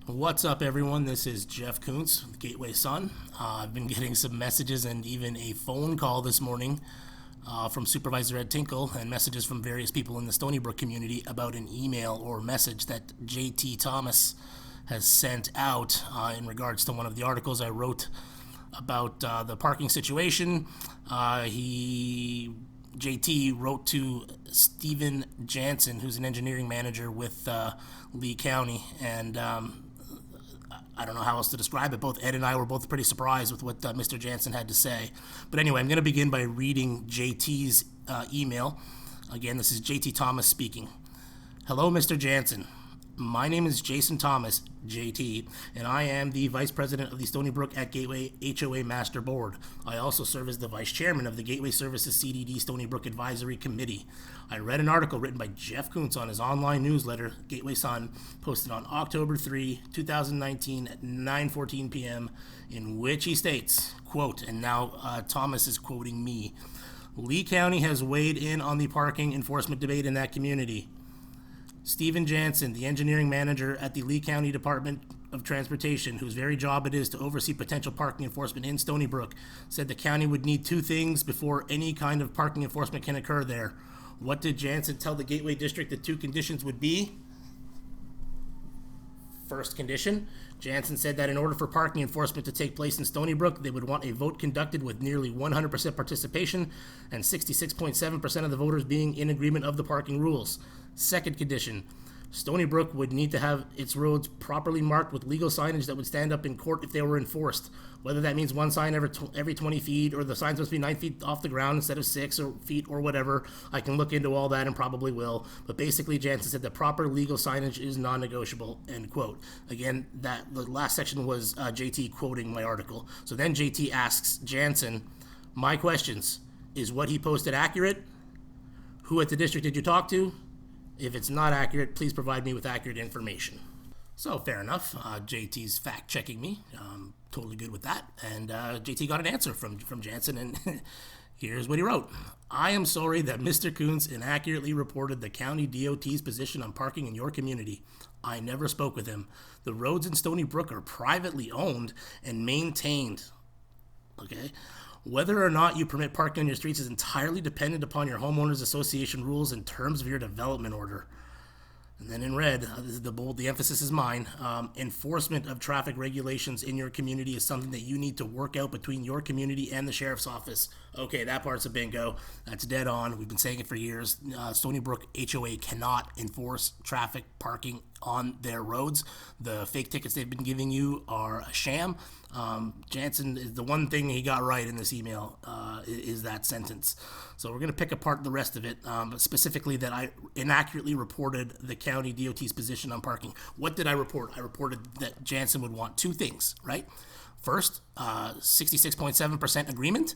What's up, everyone? This is Jeff Kuntz with Gateway Sun. I've been getting some messages and even a phone call this morning from Supervisor Ed Tinkle and messages from various people in the Stony Brook community about an email or message that JT Thomas has sent out in regards to one of the articles I wrote about the parking situation. JT wrote to Stephen Jansen, who's an engineering manager with Lee County, and I don't know how else to describe it. Both Ed and I were both pretty surprised with what Mr. Jansen had to say. But anyway, I'm going to begin by reading JT's email. Again, this is JT Thomas speaking. Hello, Mr. Jansen. My name is Jason Thomas, JT, and I am the Vice President of the Stony Brook at Gateway HOA Master Board. I also serve as the Vice Chairman of the Gateway Services CDD Stony Brook Advisory Committee. I read an article written by Jeff Kuntz on his online newsletter, Gateway Sun, posted on October 3, 2019 at 9:14 p.m., in which he states, quote, and now Thomas is quoting me, Lee County has weighed in on the parking enforcement debate in that community. Stephen Jansen, the engineering manager at the Lee County Department of Transportation, whose very job it is to oversee potential parking enforcement in Stony Brook, said the county would need two things before any kind of parking enforcement can occur there. What did Jansen tell the Gateway District the two conditions would be? First condition, Jansen said that in order for parking enforcement to take place in Stony Brook, they would want a vote conducted with nearly 100% participation and 66.7% of the voters being in agreement of the parking rules. Second condition, Stony Brook would need to have its roads properly marked with legal signage that would stand up in court if they were enforced. Whether that means one sign every 20 feet or the signs must be 9 feet off the ground instead of 6 feet or whatever. I can look into all that and probably will. But basically, Jansen said the proper legal signage is non-negotiable, end quote. Again, the last section was JT quoting my article. So then JT asks Jansen, my questions, is what he posted accurate? Who at the district did you talk to? If it's not accurate, please provide me with accurate information. So fair enough. JT's fact-checking me. Totally good with that. And JT got an answer from Jansen, and here's what he wrote. I am sorry that Mr. Kuntz inaccurately reported the county DOT's position on parking in your community. I never spoke with him. The roads in Stony Brook are privately owned and maintained. Okay? Whether or not you permit parking on your streets is entirely dependent upon your homeowners association rules and terms of your development order. And then in red, this is the emphasis is mine. Enforcement of traffic regulations in your community is something that you need to work out between your community and the sheriff's office. Okay, that part's a bingo. That's dead on. We've been saying it for years. Stony Brook HOA cannot enforce traffic parking on their roads. The fake tickets they've been giving you are a sham. Jansen, the one thing he got right in this email is that sentence. So we're going to pick apart the rest of it, but specifically that I inaccurately reported the county DOT's position on parking. What did I report? I reported that Jansen would want two things, right? First, 66.7% agreement,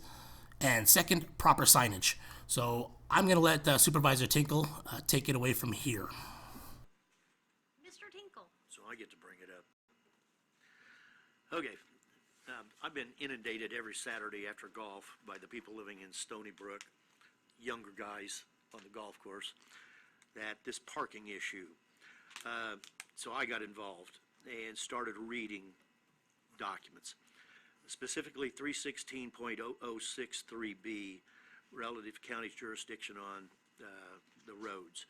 and second, proper signage. So I'm going to let Supervisor Tinkle take it away from here. Mr. Tinkle. So I get to bring it up. Okay. I've been inundated every Saturday after golf by the people living in Stony Brook, younger guys on the golf course, that this parking issue. So I got involved and started reading documents, specifically 316.0063B, relative to county's jurisdiction on the roads.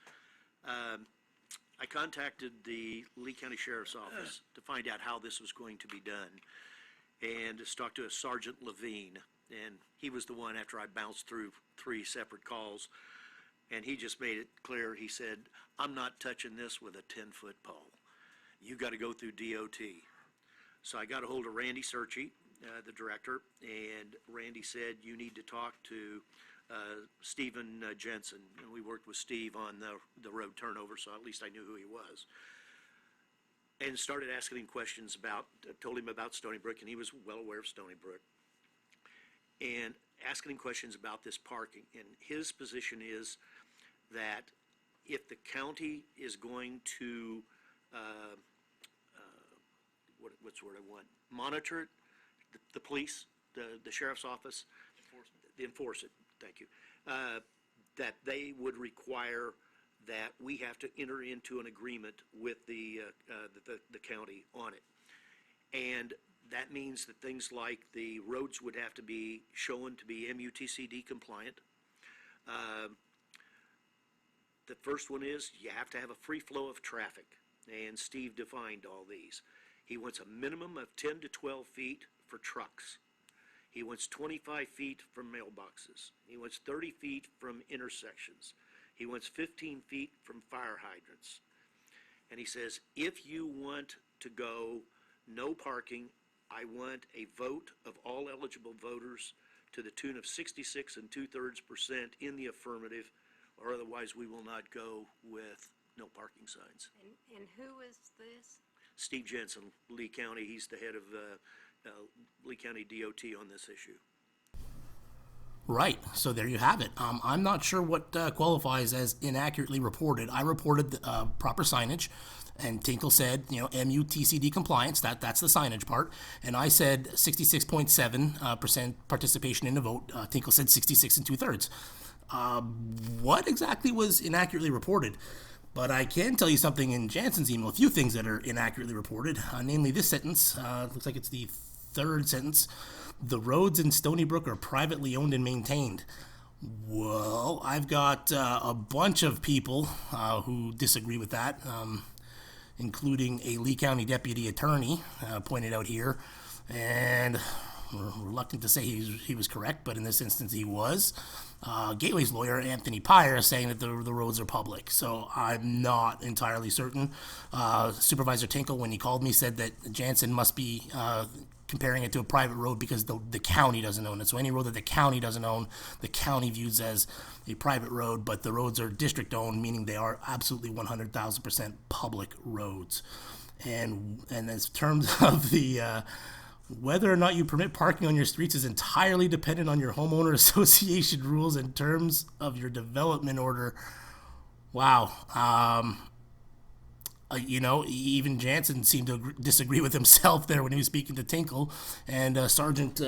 I contacted the Lee County Sheriff's Office to find out how this was going to be done, and just talked to a Sergeant Levine, and he was the one, after I bounced through 3 separate calls, and he just made it clear. He said, I'm not touching this with a 10-foot pole. You got to go through DOT. So I got a hold of Randy Searchy, the director, and Randy said, you need to talk to Stephen Jansen. And we worked with Steve on the road turnover, so at least I knew who he was. And started asking him questions told him about Stony Brook, and he was well aware of Stony Brook. And asking him questions about this parking. And his position is that if the county is going to, what's the word I want, monitor it, the police, the sheriff's office, enforce it, thank you, that they would require that we have to enter into an agreement with the county on it. And that means that things like the roads would have to be shown to be MUTCD compliant. The first one is you have to have a free flow of traffic, and Steve defined all these. He wants a minimum of 10 to 12 feet for trucks. He wants 25 feet from mailboxes. He wants 30 feet from intersections. He wants 15 feet from fire hydrants. And he says, if you want to go no parking, I want a vote of all eligible voters to the tune of 66 2/3% in the affirmative, or otherwise we will not go with no parking signs. And who is this? Steve Jansen, Lee County, he's the head of Lee County DOT on this issue. Right. So there you have it. I'm not sure what qualifies as inaccurately reported. I reported proper signage, and Tinkle said, MUTCD compliance. That's the signage part. And I said 66.7% participation in the vote. Tinkle said 66 2/3. What exactly was inaccurately reported? But I can tell you something in Jansen's email, a few things that are inaccurately reported, namely this sentence. Looks like it's the third sentence. The roads in Stony Brook are privately owned and maintained. Well, I've got a bunch of people who disagree with that, including a Lee County deputy attorney pointed out here. And we're reluctant to say he was correct, but in this instance he was. Gateway's lawyer, Anthony Pyre, is saying that the roads are public, so I'm not entirely certain. Supervisor Tinkle, when he called me, said that Jansen must be comparing it to a private road because the county doesn't own it. So any road that the county doesn't own, the county views as a private road, but the roads are district owned, meaning they are absolutely 100,000% public roads. And in terms of the whether or not you permit parking on your streets is entirely dependent on your homeowner association rules in terms of your development order. Wow. Even Jansen seemed to disagree with himself there when he was speaking to Tinkle. And Sergeant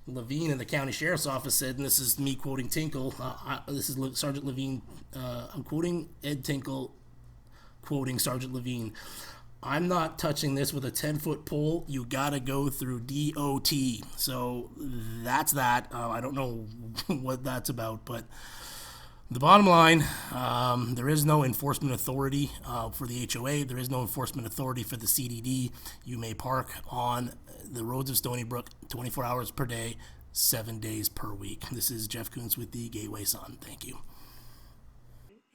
Levine in the county sheriff's office said, and this is me quoting Tinkle, this is Sergeant Levine, I'm quoting Ed Tinkle, quoting Sergeant Levine. I'm not touching this with a 10-foot pole. You gotta go through DOT. So that's that. I don't know what that's about, but the bottom line, there is no enforcement authority for the HOA. There is no enforcement authority for the CDD. You may park on the roads of Stony Brook 24 hours per day, 7 days per week. This is Jeff Kuntz with the Gateway Sun. Thank you.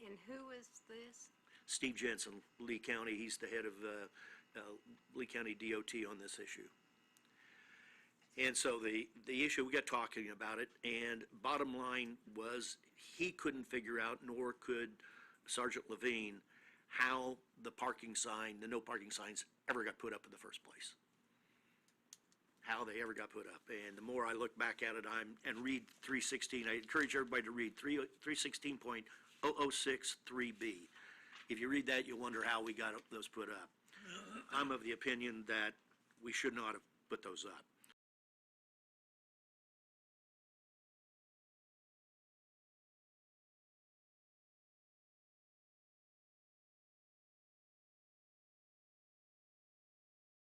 And who is this? Steve Jansen, Lee County, he's the head of Lee County DOT on this issue. And so the issue, we got talking about it, and bottom line was he couldn't figure out, nor could Sergeant Levine, how the parking sign, the no parking signs, ever got put up in the first place. How they ever got put up. And the more I look back at it and read 316, I encourage everybody to read 316.0063B. If you read that, you'll wonder how we got those put up. I'm of the opinion that we should not have put those up.